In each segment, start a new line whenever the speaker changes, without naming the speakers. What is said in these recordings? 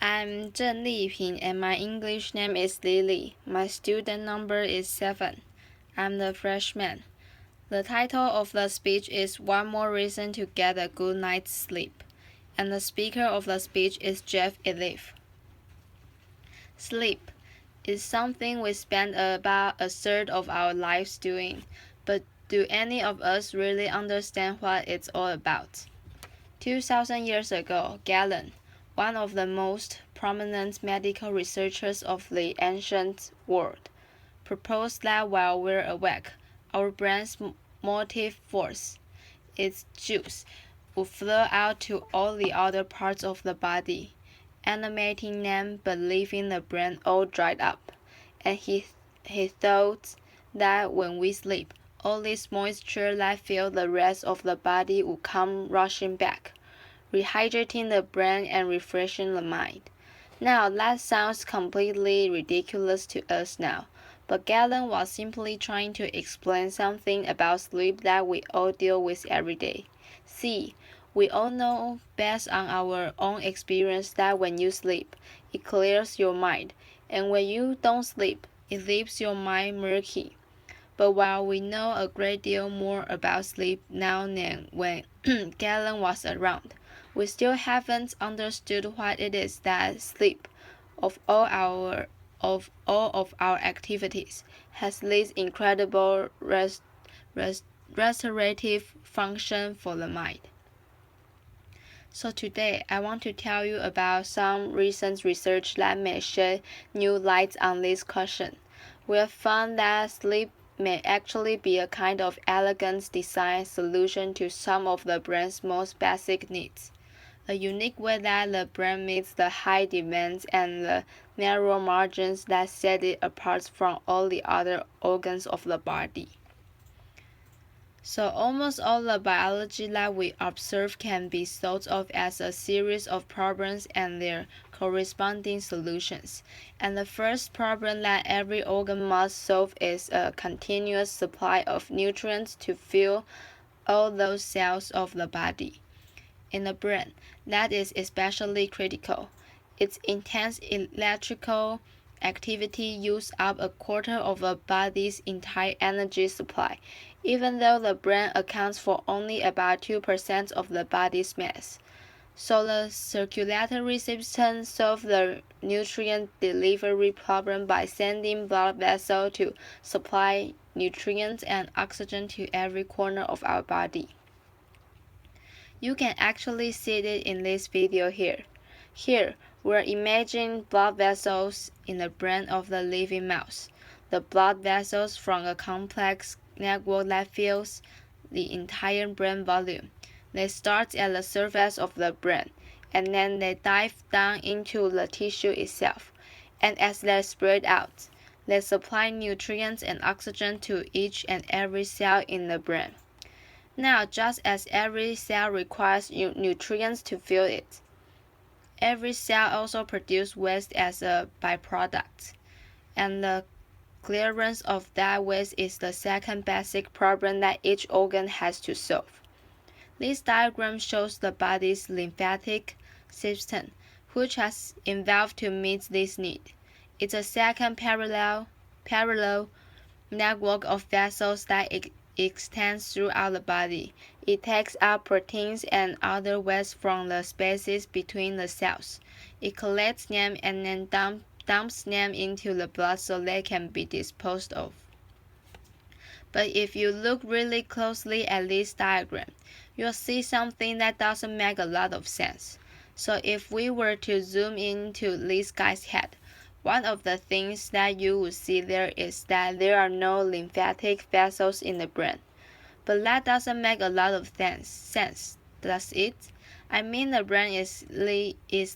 I'm Zhen Liping and my English name is Lily. My student number is 7. I'm the freshman. The title of the speech is One More Reason to Get a Good Night's Sleep, and the speaker of the speech is Jeff Iliff. Sleep is something we spend about a third of our lives doing, but do any of us really understand what it's all about? 2,000 years ago, Galen, one of the most prominent medical researchers of the ancient world, proposed that while we're awake, our brain's motive force, its juice, would flow out to all the other parts of the body, animating them but leaving the brain all dried up. And he thought that when we sleep, all this moisture that filled the rest of the body would come rushing back, rehydrating the brain and refreshing the mind. Now that sounds completely ridiculous to us now, but Galen was simply trying to explain something about sleep that we all deal with every day. See, we all know based on our own experience that when you sleep, it clears your mind, and when you don't sleep, it leaves your mind murky. But while we know a great deal more about sleep now than when Galen was around, we still haven't understood what it is that sleep, of all of our activities, has this incredible restorative function for the mind. So today, I want to tell you about some recent research that may shed new light on this question. We have found that sleep may actually be a kind of elegant design solution to some of the brain's most basic needs, a unique way that the brain meets the high demands and the narrow margins that set it apart from all the other organs of the body. So almost all the biology that we observe can be thought of as a series of problems and their corresponding solutions. And the first problem that every organ must solve is a continuous supply of nutrients to fuel all those cells of the body. In the brain, that is especially critical. Its intense electrical activity uses up a quarter of a body's entire energy supply, even though the brain accounts for only about 2% of the body's mass. So the circulatory system solves the nutrient delivery problem by sending blood vessels to supply nutrients and oxygen to every corner of our body. You can actually see it in this video here. Here, we're imagining blood vessels in the brain of the living mouse. The blood vessels from a complex network that fills the entire brain volume. They start at the surface of the brain, and then they dive down into the tissue itself. And as they spread out, they supply nutrients and oxygen to each and every cell in the brain. Now, just as every cell requires nutrients to fuel it, every cell also produces waste as a byproduct, and the clearance of that waste is the second basic problem that each organ has to solve. This diagram shows the body's lymphatic system, which has evolved to meet this need. It's a second parallel network of vessels that extends throughout the body. It takes out proteins and other waste from the spaces between the cells. It collects them and then dumps them into the blood so they can be disposed of. But if you look really closely at this diagram, you'll see something that doesn't make a lot of sense. So if we were to zoom into this guy's head, one of the things that you would see there is that there are no lymphatic vessels in the brain. But that doesn't make a lot of sense, does it? I mean, the brain is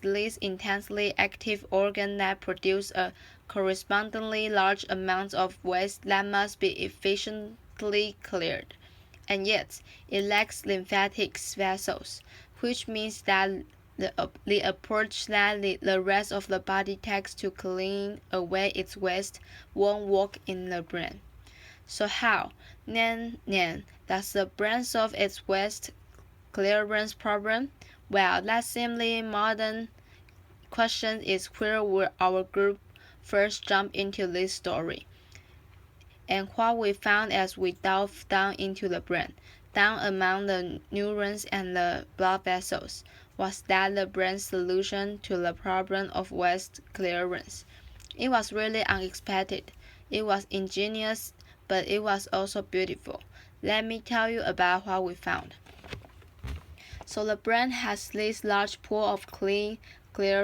this intensely active organ that produces a correspondingly large amount of waste that must be efficiently cleared. And yet, it lacks lymphatic vessels, which means that the approach that the rest of the body takes to clean away its waste won't work in the brain. So how, then, does the brain solve its waste clearance problem? Well, that's simply modern question is where will our group first jump into this story. And what we found as we dove down into the brain, down among the neurons and the blood vessels, was that the brain's solution to the problem of waste clearance. It was really unexpected. It was ingenious, but it was also beautiful. Let me tell you about what we found. So the brain has this large pool of clear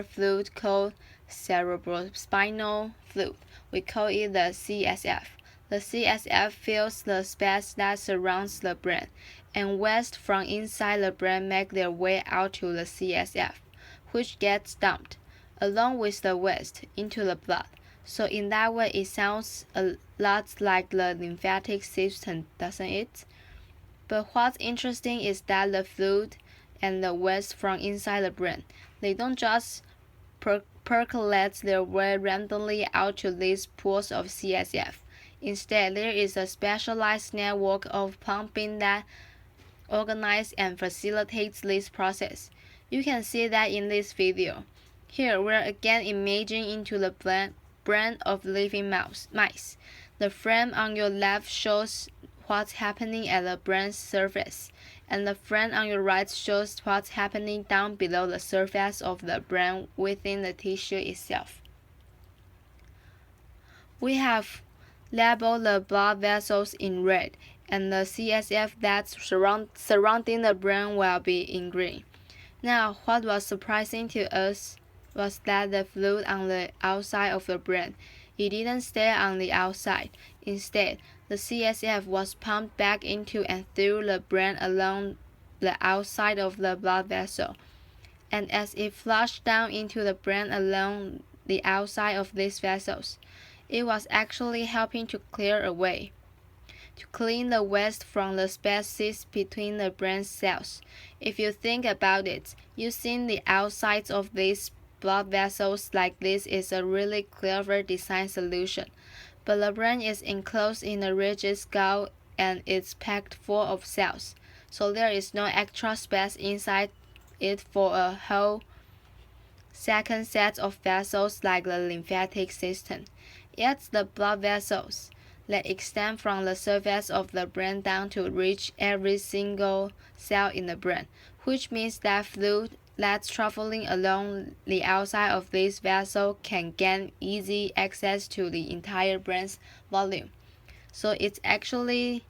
fluid called cerebrospinal fluid. We call it the CSF. The CSF fills the space that surrounds the brain, and waste from inside the brain make their way out to the CSF, which gets dumped, along with the waste, into the blood. So in that way it sounds a lot like the lymphatic system, doesn't it? But what's interesting is that the fluid and the waste from inside the brain, they don't just percolate their way randomly out to these pools of CSF. Instead, there is a specialized network of pumping that organizes and facilitates this process. You can see that in this video. Here we're again imaging into the brain of living mice. The frame on your left shows what's happening at the brain's surface, and the frame on your right shows what's happening down below the surface of the brain within the tissue itself. We have labeled the blood vessels in red, and the CSF that's surrounding the brain will be in green. Now, what was surprising to us was that the fluid on the outside of the brain, it didn't stay on the outside. Instead, the CSF was pumped back into and through the brain along the outside of the blood vessel, and as it flushed down into the brain along the outside of these vessels, it was actually helping to clear away, to clean the waste from the spaces between the brain cells. If you think about it, using the outsides of these blood vessels like this is a really clever design solution. But the brain is enclosed in a rigid skull and it's packed full of cells, so there is no extra space inside it for a whole second set of vessels like the lymphatic system. Yet the blood vessels, they extend from the surface of the brain down to reach every single cell in the brain, which means that fluid that's traveling along the outside of this vessel can gain easy access to the entire brain's volume. So it's actually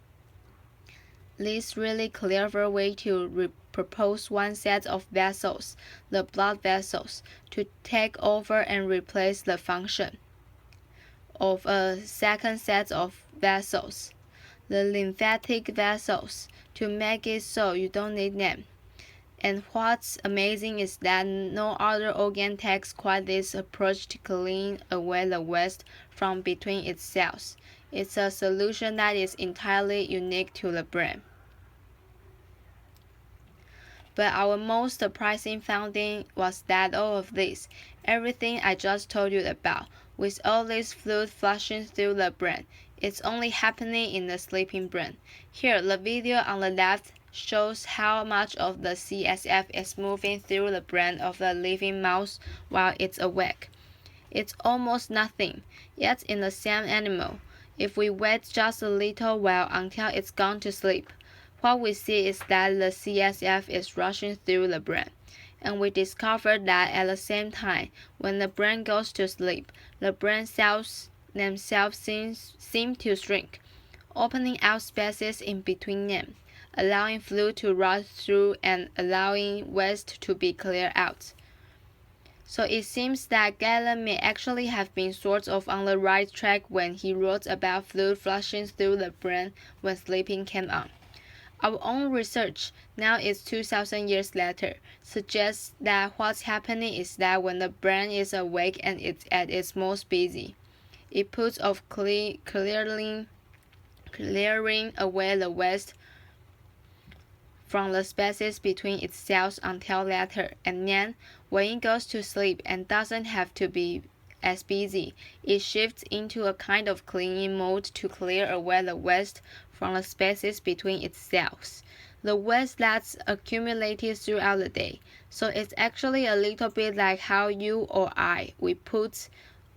this really clever way to propose one set of vessels, the blood vessels, to take over and replace the function of a second set of vessels, the lymphatic vessels, to make it so you don't need them. And what's amazing is that no other organ takes quite this approach to clean away the waste from between its cells. It's a solution that is entirely unique to the brain. But our most surprising finding was that all of this, everything I just told you about, with all this fluid flushing through the brain, it's only happening in the sleeping brain. Here, the video on the left shows how much of the CSF is moving through the brain of the living mouse while it's awake. It's almost nothing, yet in the same animal, if we wait just a little while until it's gone to sleep, what we see is that the CSF is rushing through the brain. And we discovered that at the same time, when the brain goes to sleep, the brain cells themselves seem to shrink, opening out spaces in between them, allowing fluid to rush through and allowing waste to be cleared out. So it seems that Galen may actually have been sort of on the right track when he wrote about fluid flushing through the brain when sleeping came on. Our own research, now it's 2,000 years later, suggests that what's happening is that when the brain is awake and it's at its most busy, it puts off clearing away the waste from the spaces between its cells until later, and then, when it goes to sleep and doesn't have to be as busy, it shifts into a kind of cleaning mode to clear away the waste from the spaces between its cells. the waste that's accumulated throughout the day. So it's actually a little bit like how you or I, we put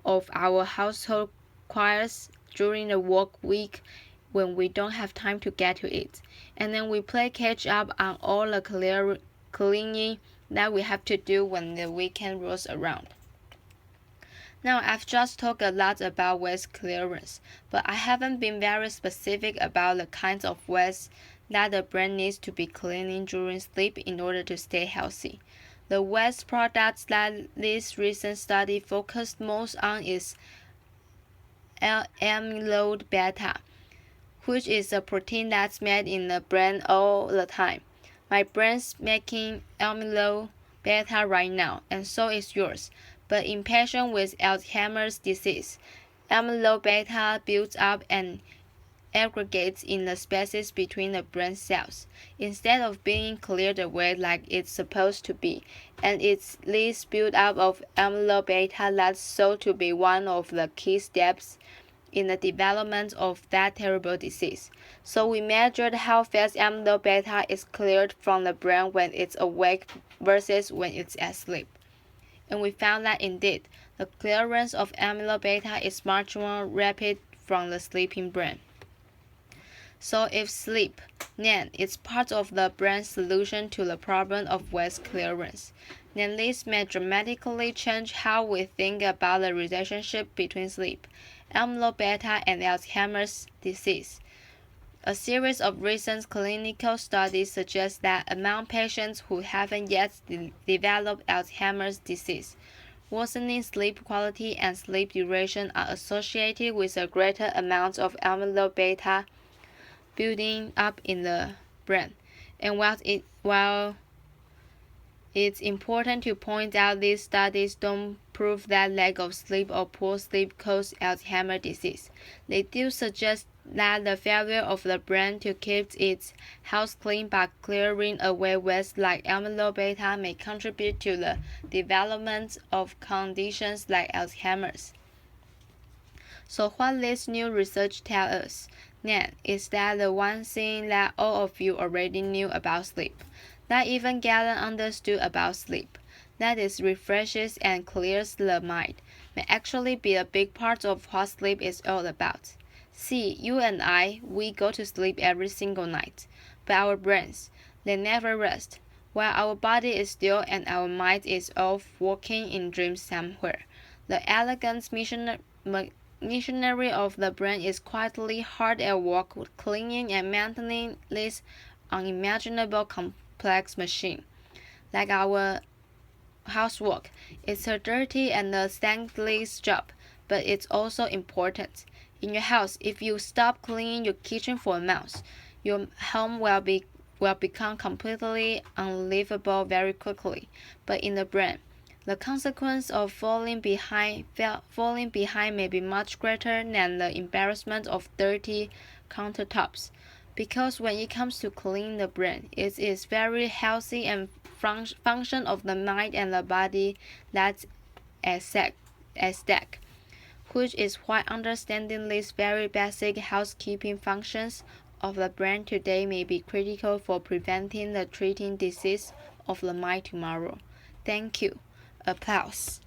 of our household chores during the work week when we don't have time to get to it. And then we play catch up on all the cleaning that we have to do when the weekend rolls around. Now, I've just talked a lot about waste clearance, but I haven't been very specific about the kinds of waste that the brain needs to be cleaning during sleep in order to stay healthy. The waste products that this recent study focused most on is amyloid beta, which is a protein that's made in the brain all the time. My brain's making amyloid beta right now, and so is yours. But in patients with Alzheimer's disease, amyloid beta builds up and aggregates in the spaces between the brain cells, instead of being cleared away like it's supposed to be, and it's this buildup of amyloid beta that's thought to be one of the key steps in the development of that terrible disease. So we measured how fast amyloid beta is cleared from the brain when it's awake versus when it's asleep. And we found that indeed, the clearance of amyloid beta is much more rapid from the sleeping brain. So if sleep, then is part of the brain's solution to the problem of waste clearance, then this may dramatically change how we think about the relationship between sleep, amyloid beta, and Alzheimer's disease. A series of recent clinical studies suggest that among patients who haven't yet developed Alzheimer's disease, worsening sleep quality and sleep duration are associated with a greater amount of amyloid beta building up in the brain. And while it's important to point out these studies don't prove that lack of sleep or poor sleep cause Alzheimer's disease, they do suggest that the failure of the brain to keep its house clean by clearing away waste like amyloid beta may contribute to the development of conditions like Alzheimer's. So what this new research tells us then is that the one thing that all of you already knew about sleep, that even Galen understood about sleep, that it refreshes and clears the mind, may actually be a big part of what sleep is all about. See, you and I, we go to sleep every single night, but our brains, they never rest, while our body is still and our mind is off working in dreams somewhere. The elegant missionary of the brain is quietly hard at work cleaning and maintaining this unimaginable complex machine. Like our housework, it's a dirty and a thankless job, but it's also important. In your house, if you stop cleaning your kitchen for a month, your home will become completely unlivable very quickly. But in the brain, the consequence of falling behind may be much greater than the embarrassment of dirty countertops. Because when it comes to cleaning the brain, it is very healthy and function of the mind and the body that's at stake, which is why understanding these very basic housekeeping functions of the brain today may be critical for preventing the treating disease of the mind tomorrow. Thank you. Applause.